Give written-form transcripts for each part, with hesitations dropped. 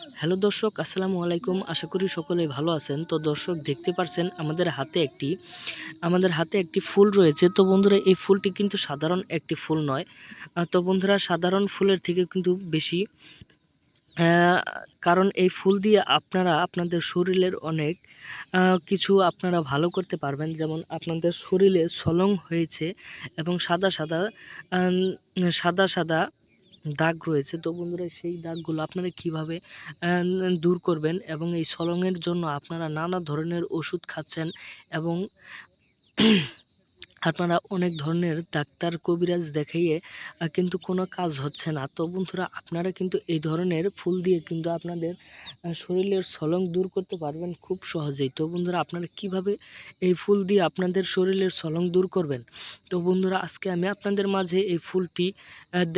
Hello দর্শক, আসসালামু আলাইকুম। আশা করি সকলেই ভালো আছেন। তো দর্শক, দেখতে পারছেন আমাদের হাতে একটি ফুল রয়েছে। তো বন্ধুরা, এই ফুলটি কিন্তু সাধারণ একটি ফুল নয়। তো বন্ধুরা, সাধারণ ফুলের থেকে কিন্তু বেশি, কারণ এই ফুল দিয়ে আপনারা আপনাদের শরীরের অনেক কিছু আপনারা ভালো করতে পারবেন। যেমন আপনাদের শরীরে সলং হয়েছে এবং সাদা সাদা আম সাদা সাদা দাগ রয়েছে। তো বন্ধুরা, সেই দাগগুলো আপনারা কিভাবে দূর করবেন, এবং এই সলংয়ের জন্য আপনারা নানা ধরনের ওষুধ খাচ্ছেন এবং আপনারা অনেক ধরনের ডাক্তার কবিরাজ দেখাইয়ে কিন্তু কোনো কাজ হচ্ছে না। তো বন্ধুরা, আপনারা কিন্তু এই ধরনের ফুল দিয়ে কিন্তু আপনাদের শরীরের সলং দূর করতে পারবেন খুব সহজেই। তো বন্ধুরা, আপনারা কিভাবে এই ফুল দিয়ে আপনাদের শরীরের সলং দূর করবেন, তো বন্ধুরা, আজকে আমি আপনাদের মাঝে এই ফুলটি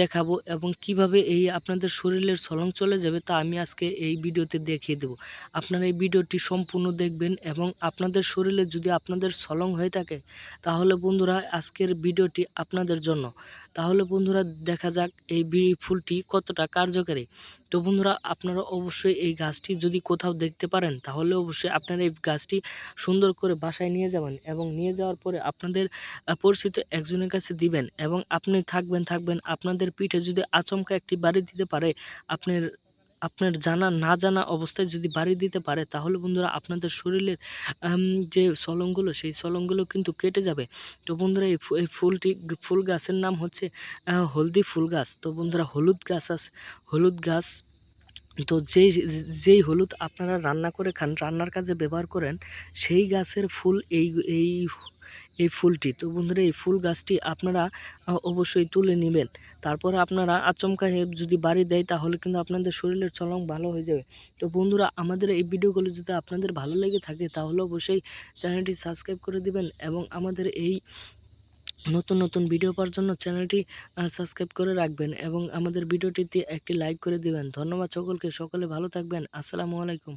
দেখাবো, এবং কিভাবে এই আপনাদের শরীরের সলং চলে যাবে তা আমি আজকে এই ভিডিওতে দেখিয়ে দেব। আপনারা এই ভিডিওটি সম্পূর্ণ দেখবেন, এবং আপনাদের শরীরে যদি আপনাদের সলং হয়ে থাকে, তাহলে বন্ধুরা, আজকের ভিডিওটি আপনাদের জন্য। তাহলে বন্ধুরা, দেখা যাক এই ফুলটি কতটা কার্যকারী। তো বন্ধুরা, আপনারা অবশ্যই এই গাছটি যদি কোথাও দেখতে পারেন, তাহলে অবশ্যই আপনারা এই গাছটি সুন্দর করে বাসায় নিয়ে যাবেন, এবং নিয়ে যাওয়ার পরে আপনাদের পরিচিত একজনের কাছে দিবেন, এবং আপনি থাকবেন আপনাদের পিঠে যদি আচমকা একটি বাড়ি দিতে পারে, আপনার আপনার না জানা অবস্থায় যদি বাড়ি দিতে পারে, তাহলে বন্ধুরা, আপনাদের শরীরের যে সলংগুলো, সেই সলংগুলো কিন্তু কেটে যাবে। তো বন্ধুরা, এই ফুল গাছের নাম হচ্ছে হলদি ফুল গাছ। তো বন্ধুরা, হলুদ গাছ, তো যেই হলুদ আপনারা রান্না করে খান, রান্নার কাজে ব্যবহার করেন, সেই গাছের ফুল এই এই ফুলটি। তো বন্ধুরা, এই ফুল গাছটি আপনারা অবশ্যই তুলে নেবেন। তারপরে আপনারা আচমকা যদি বাড়ি দেয়, তাহলে কিন্তু আপনাদের শরীরের চলন ভালো হয়ে যাবে। তো বন্ধুরা, আমাদের এই ভিডিওগুলো যদি আপনাদের ভালো লেগে থাকে, তাহলে অবশ্যই চ্যানেলটি সাবস্ক্রাইব করে দিবেন, এবং আমাদের এই নতুন নতুন ভিডিও পাওয়ার জন্য চ্যানেলটি সাবস্ক্রাইব করে রাখবেন, এবং আমাদের ভিডিওটিতে একটি লাইক করে দিবেন। ধন্যবাদ সকলকে, সকলে ভালো থাকবেন। আসসালামু আলাইকুম।